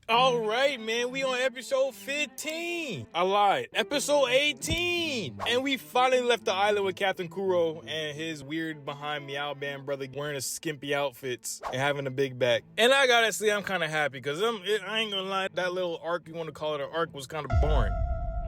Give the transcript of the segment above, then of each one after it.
All right, man, we on episode 15. I lied. Episode 18. And we finally left the island with Captain Kuro and his weird behind Meow Band brother wearing a skimpy outfits and having a big back. And I gotta say, I'm kind of happy because I ain't gonna lie, that little arc, you want to call it an arc, was kind of boring.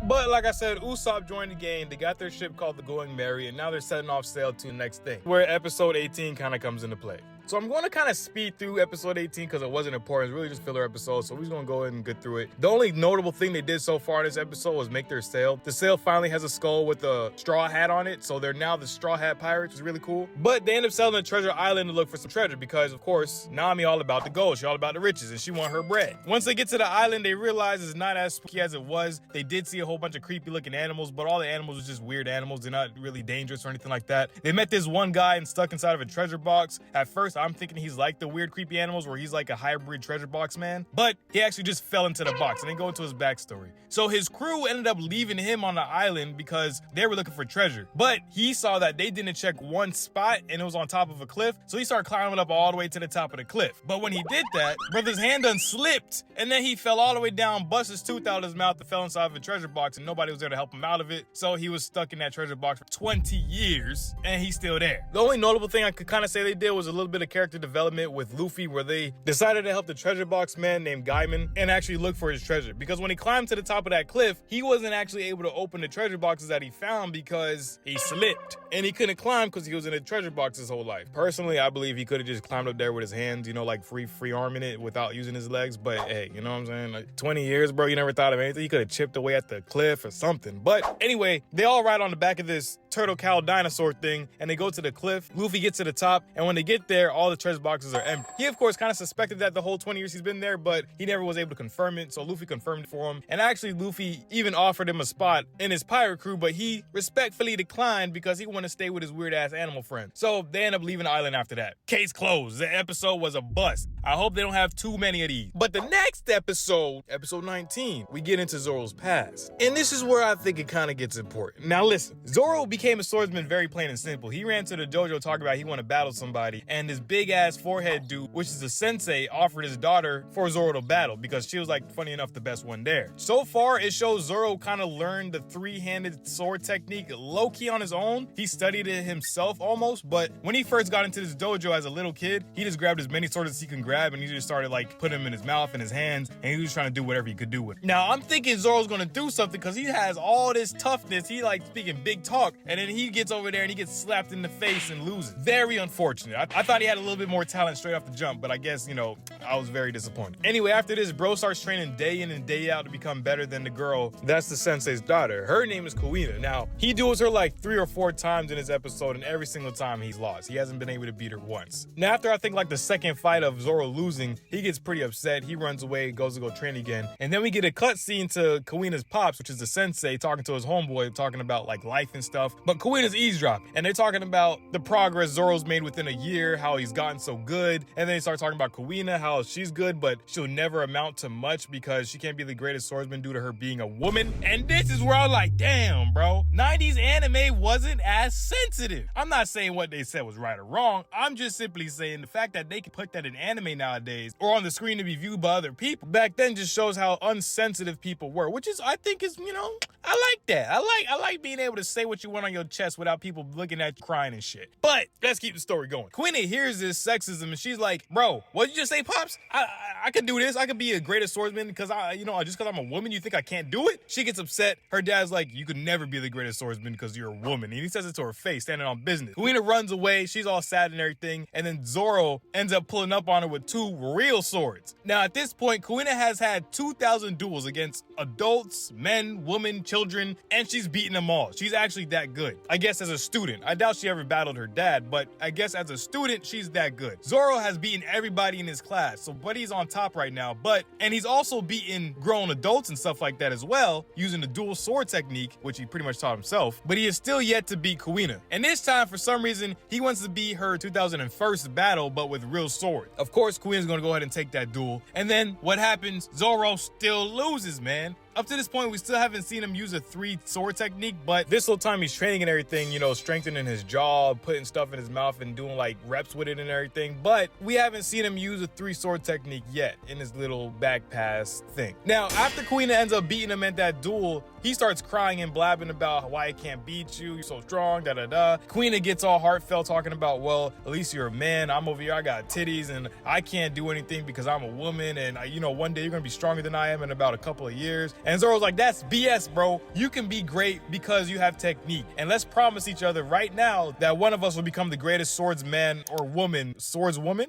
But like I said, Usopp joined the game, they got their ship called the Going Merry, and now they're setting off sail to the next thing, where episode 18 kind of comes into play. So I'm going to kind of speed through episode 18 because it wasn't important. It's really just filler episode, so we're just going to go ahead and get through it. The only notable thing they did so far in this episode was make their sail. The sail finally has a skull with a straw hat on it, so they're now the Straw Hat Pirates, which is really cool. But they end up sailing to Treasure Island to look for some treasure because, of course, Nami all about the gold. She all about the riches, and she want her bread. Once they get to the island, they realize it's not as spooky as it was. They did see a whole bunch of creepy-looking animals, but all the animals are just weird animals. They're not really dangerous or anything like that. They met this one guy and stuck inside of a treasure box. At first, I'm thinking he's like the weird creepy animals where he's like a hybrid treasure box man, but he actually just fell into the box, and then go into his backstory. So his crew ended up leaving him on the island because they were looking for treasure, but he saw that they didn't check one spot and it was on top of a cliff, so he started climbing up all the way to the top of the cliff. But when he did that, brother's hand done slipped, and then he fell all the way down, bust his tooth out of his mouth, and fell inside of a treasure box, and nobody was there to help him out of it, so he was stuck in that treasure box for 20 years, and he's still there. The only notable thing I could kind of say they did was a little bit of character development with Luffy, where they decided to help the treasure box man named Gaiman and actually look for his treasure, because when he climbed to the top of that cliff, he wasn't actually able to open the treasure boxes that he found because he slipped, and he couldn't climb because he was in a treasure box his whole life. Personally, I believe he could have just climbed up there with his hands, you know, like free arming it without using his legs, but hey, you know what I'm saying? Like 20 years, bro, you never thought of anything. He could have chipped away at the cliff or something. But anyway, they all ride on the back of this turtle cow dinosaur thing, and they go to the cliff. Luffy gets to the top, and when they get there, all the treasure boxes are empty. He, of course, kind of suspected that the whole 20 years he's been there, but he never was able to confirm it, so Luffy confirmed it for him. And actually, Luffy even offered him a spot in his pirate crew, but he respectfully declined because he wanted to stay with his weird-ass animal friend. So they end up leaving the island after that. Case closed. The episode was a bust. I hope they don't have too many of these. But the next episode, episode 19, we get into Zoro's past. And this is where I think it kind of gets important. Now listen, Zoro became a swordsman very plain and simple. He ran to the dojo talking about he wanted to battle somebody, and this big-ass forehead dude, which is a sensei, offered his daughter for Zoro to battle because she was, like, funny enough, the best one there. So far, it shows Zoro kind of learned the three-handed sword technique low-key on his own. He studied it himself almost, but when he first got into this dojo as a little kid, he just grabbed as many swords as he can grab, and he just started, like, putting them in his mouth and his hands, and he was trying to do whatever he could do with it. Now, I'm thinking Zoro's gonna do something because he has all this toughness. He, like, speaking big talk, and then he gets over there and he gets slapped in the face and loses. Very unfortunate. I thought he had a little bit more talent straight off the jump, but I guess, you know, I was very disappointed. Anyway, after this, bro starts training day in and day out to become better than the girl that's the sensei's daughter. Her name is Kuina. Now, he duels her like 3 or 4 times in his episode, and every single time he's lost. He hasn't been able to beat her once. Now, after I think like the second fight of Zoro losing, he gets pretty upset. He runs away, goes to go train again. And then we get a cutscene to Kuina's pops, which is the sensei, talking to his homeboy, talking about like life and stuff. But Kuina's eavesdropping, and they're talking about the progress Zoro's made within a year, how he's gotten so good. And then they start talking about Kuina, how she's good, but she'll never amount to much because she can't be the greatest swordsman due to her being a woman. And this is where I'm like, damn, bro. 90s anime wasn't as sensitive. I'm not saying what they said was right or wrong. I'm just simply saying the fact that they can put that in anime nowadays or on the screen to be viewed by other people back then just shows how unsensitive people were, which is, I think is, you know, I like that. I like being able to say what you want on your chest without people looking at you crying and shit. But let's keep the story going. Kuina hears this sexism and she's like, bro, what'd you just say, Pops? I could do this. I could be a greatest swordsman because just because I'm a woman, you think I can't do it? She gets upset. Her dad's like, you could never be the greatest swordsman because you're a woman. And he says it to her face, standing on business. Kuina runs away. She's all sad and everything. And then Zoro ends up pulling up on her with 2 real swords. Now, at this point, Kuina has had 2,000 duels against adults, men, women, children, and she's beaten them all. She's actually that good. I guess as a student. I doubt she ever battled her dad, but I guess as a student, she's that good. Zoro has beaten everybody in his class, so Buddy's on top right now, and he's also beaten grown adults and stuff like that as well, using the dual sword technique, which he pretty much taught himself, but he is still yet to beat Kuina. And this time, for some reason, he wants to beat her 2001st battle, but with real sword. Of course, Kuina's gonna go ahead and take that duel, and then what happens? Zoro still loses, man. Up to this point, we still haven't seen him use a 3 sword technique, but this whole time he's training and everything, you know, strengthening his jaw, putting stuff in his mouth and doing like reps with it and everything. But we haven't seen him use a 3 sword technique yet in his little back pass thing. Now, after Kuina ends up beating him at that duel, he starts crying and blabbing about why he can't beat you, you're so strong, da-da-da. Kuina gets all heartfelt talking about, well, at least you're a man, I'm over here, I got titties, and I can't do anything because I'm a woman, and you know, one day you're gonna be stronger than I am in about a couple of years. And Zoro's like, that's BS, bro. You can be great because you have technique. And let's promise each other right now that one of us will become the greatest swordsman or woman. Swordswoman?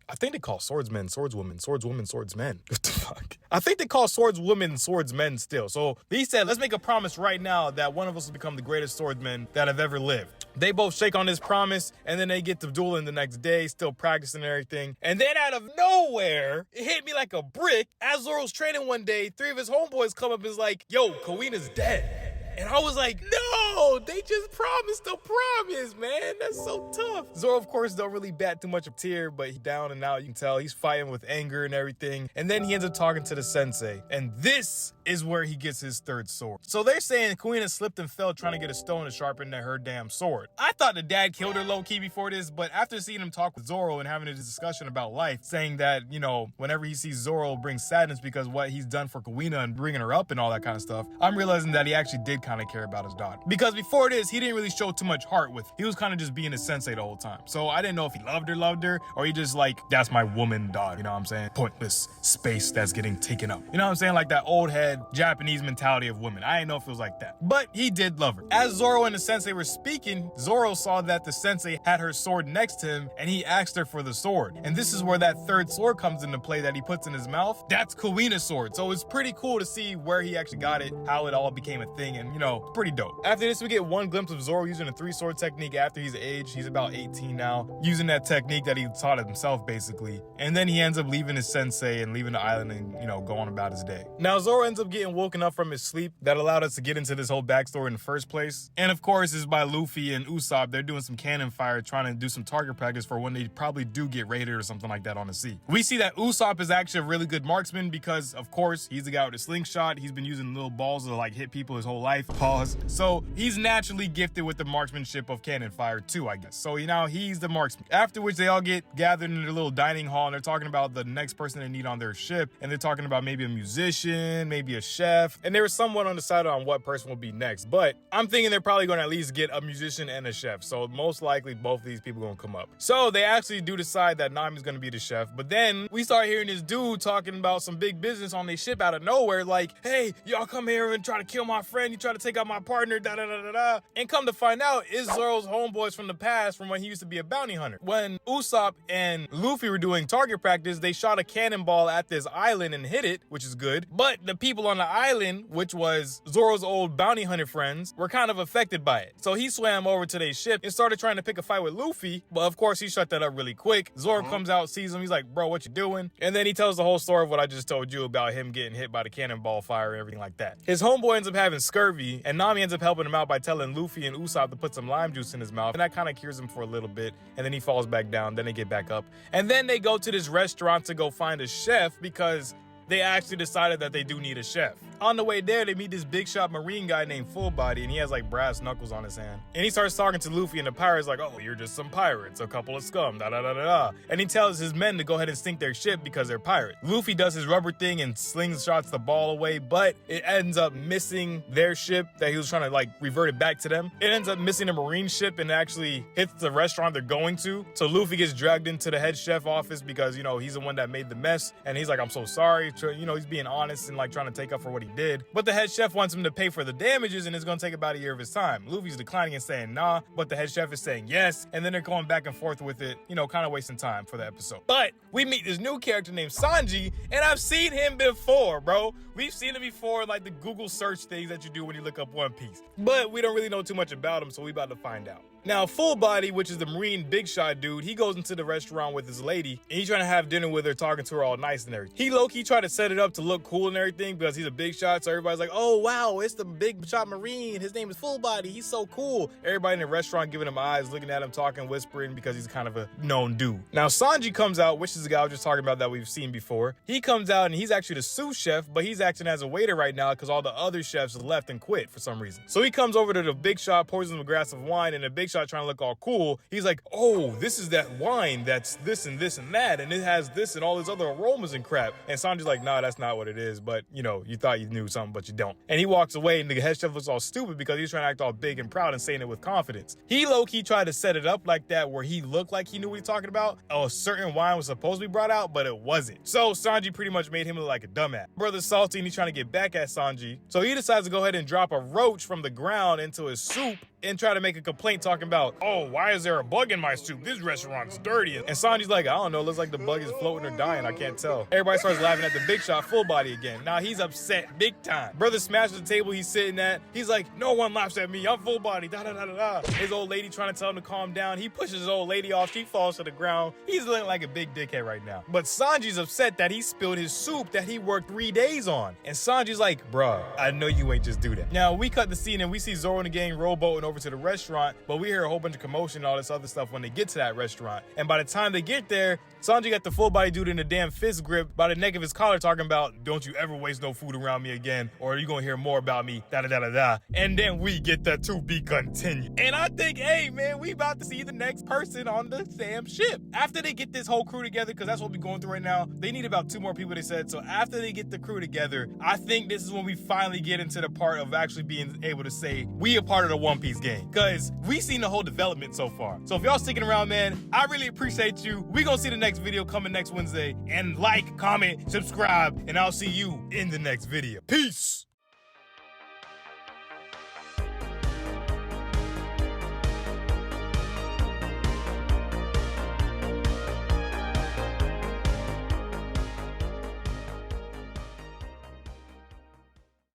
I think they call swordsmen, swordswomen, swordsmen. What the fuck? I think they call swordswomen swordsmen still. So he said, let's make a promise right now that one of us will become the greatest swordsman that have ever lived. They both shake on this promise, and then they get to dueling the next day, still practicing and everything. And then out of nowhere, it hit me like a brick. As Zoro's training one day, 3 of his homeboys come up and is like, yo, Kuina's dead. And I was like, no, they just promised a promise, man. That's so tough. Zoro, of course, don't really bat too much of a tear, but he's down and out. You can tell he's fighting with anger and everything. And then he ends up talking to the sensei. And this is where he gets his 3rd sword. So they're saying Kuina slipped and fell trying to get a stone to sharpen her damn sword. I thought the dad killed her low-key before this, but after seeing him talk with Zoro and having a discussion about life, saying that, you know, whenever he sees Zoro brings sadness because what he's done for Kuina and bringing her up and all that kind of stuff, I'm realizing that he actually did kind of care about his daughter. Because before this, he didn't really show too much heart with her. He was kind of just being a sensei the whole time. So I didn't know if he loved her, or he just like, that's my woman daughter, you know what I'm saying? Pointless space that's getting taken up. You know what I'm saying? Like that old head Japanese mentality of women. I didn't know if it was like that. But he did love her. As Zoro and the sensei were speaking, Zoro saw that the sensei had her sword next to him, and he asked her for the sword. And this is where that 3rd sword comes into play that he puts in his mouth. That's Kuina's sword. So it's pretty cool to see where he actually got it, how it all became a thing, and you know, pretty dope. After this, we get one glimpse of Zoro using a 3 sword technique after he's aged. He's about 18 now, using that technique that he taught himself, basically. And then he ends up leaving his sensei and leaving the island and, you know, going about his day. Now, Zoro ends up getting woken up from his sleep. That allowed us to get into this whole backstory in the first place. And of course, it's by Luffy and Usopp. They're doing some cannon fire, trying to do some target practice for when they probably do get raided or something like that on the sea. We see that Usopp is actually a really good marksman because, of course, he's the guy with the slingshot. He's been using little balls to like hit people his whole life. Pause. So he's naturally gifted with the marksmanship of cannon fire too, I guess. So now he's the marksman. After which they all get gathered in their little dining hall and they're talking about the next person they need on their ship. And they're talking about maybe a musician, maybe a chef. And they were somewhat undecided on what person will be next. But I'm thinking they're probably going to at least get a musician and a chef. So most likely both of these people are going to come up. So they actually do decide that Nami's going to be the chef. But then we start hearing this dude talking about some big business on their ship out of nowhere. Like, hey, y'all come here and try to kill my friend. You try to take out my partner, da-da-da-da-da. And come to find out, it's Zoro's homeboys from the past from when he used to be a bounty hunter. When Usopp and Luffy were doing target practice, they shot a cannonball at this island and hit it, which is good. But the people on the island, which was Zoro's old bounty hunter friends, were kind of affected by it. So he swam over to their ship and started trying to pick a fight with Luffy. But of course, he shut that up really quick. Zoro comes out, sees him. He's like, bro, what you doing? And then he tells the whole story of what I just told you about him getting hit by the cannonball fire and everything like that. His homeboy ends up having scurvy, and Nami ends up helping him out by telling Luffy and Usopp to put some lime juice in his mouth. And that kind of cures him for a little bit. And then he falls back down. Then they get back up. And then they go to this restaurant to go find a chef because they actually decided that they do need a chef. On the way there, they meet this big shot marine guy named Full Body, and he has like brass knuckles on his hand. And he starts talking to Luffy, and the pirate's like, oh, you're just some pirates, a couple of scum, da-da-da-da-da. And he tells his men to go ahead and sink their ship because they're pirates. Luffy does his rubber thing and slingshots the ball away, but it ends up missing their ship that he was trying to like revert it back to them. It ends up missing a marine ship and actually hits the restaurant they're going to. So Luffy gets dragged into the head chef office because, you know, he's the one that made the mess. And he's like, I'm so sorry. You know, he's being honest and like trying to take up for what he did. But the head chef wants him to pay for the damages, and it's going to take about a year of his time. Luffy's declining and saying nah, but the head chef is saying yes. And then they're going back and forth with it, you know, kind of wasting time for the episode. But we meet this new character named Sanji, and I've seen him before, bro. We've seen him before in like the Google search things that you do when you look up One Piece. But we don't really know too much about him, so we about to find out. Now, Full Body, which is the Marine big shot dude, he goes into the restaurant with his lady, and he's trying to have dinner with her, talking to her all nice and everything. He low-key tried to set it up to look cool and everything because he's a big shot, so everybody's like, oh, wow, it's the big shot Marine. His name is Full Body. He's so cool. Everybody in the restaurant giving him eyes, looking at him, talking, whispering, because he's kind of a known dude. Now, Sanji comes out, which is the guy I was just talking about that we've seen before. He comes out, and he's actually the sous chef, but he's acting as a waiter right now because all the other chefs left and quit for some reason. So he comes over to the big shot, pours him a glass of wine, and the big shot trying to look all cool. He's like, oh, this is that wine that's this and this and that, and it has this and all these other aromas and crap. And Sanji's like, nah, that's not what it is, but you know, you thought you knew something, but you don't. And he walks away, and the head chef looks all stupid because he's trying to act all big and proud and saying it with confidence. He low-key tried to set it up like that where he looked like he knew what he's talking about. A certain wine was supposed to be brought out, but it wasn't. So Sanji pretty much made him look like a dumbass. Brother's salty and he's trying to get back at Sanji. So he decides to go ahead and drop a roach from the ground into his soup and try to make a complaint talking about, oh, why is there a bug in my soup? This restaurant's dirty. And Sanji's like, I don't know, looks like the bug is floating or dying, I can't tell. Everybody starts laughing at the big shot Full Body again. Now he's upset big time. Brother smashes the table he's sitting at. He's like, no one laughs at me, I'm Full Body, da da da da da. His old lady trying to tell him to calm down. He pushes his old lady off, she falls to the ground. He's looking like a big dickhead right now. But Sanji's upset that he spilled his soup that he worked 3 days on. And Sanji's like, bruh, I know you ain't just do that. Now we cut the scene and we see Zoro and the gang rowboating over to the restaurant, but we hear a whole bunch of commotion and all this other stuff when they get to that restaurant. And by the time they get there, Sanji got the Full Body dude in a damn fist grip by the neck of his collar talking about, don't you ever waste no food around me again, or you're gonna hear more about me, da da da da da. And then we get the to be continued. And I think, hey man, we about to see the next person on the damn ship. After they get this whole crew together, because that's what we're going through right now, they need about 2 more people, they said. So after they get the crew together, I think this is when we finally get into the part of actually being able to say we a part of the One Piece gang. Because we seen the whole development so far. So if y'all sticking around, man, I really appreciate you. We gonna see the next video coming next Wednesday. And like, comment, subscribe, and I'll see you in the next video. Peace!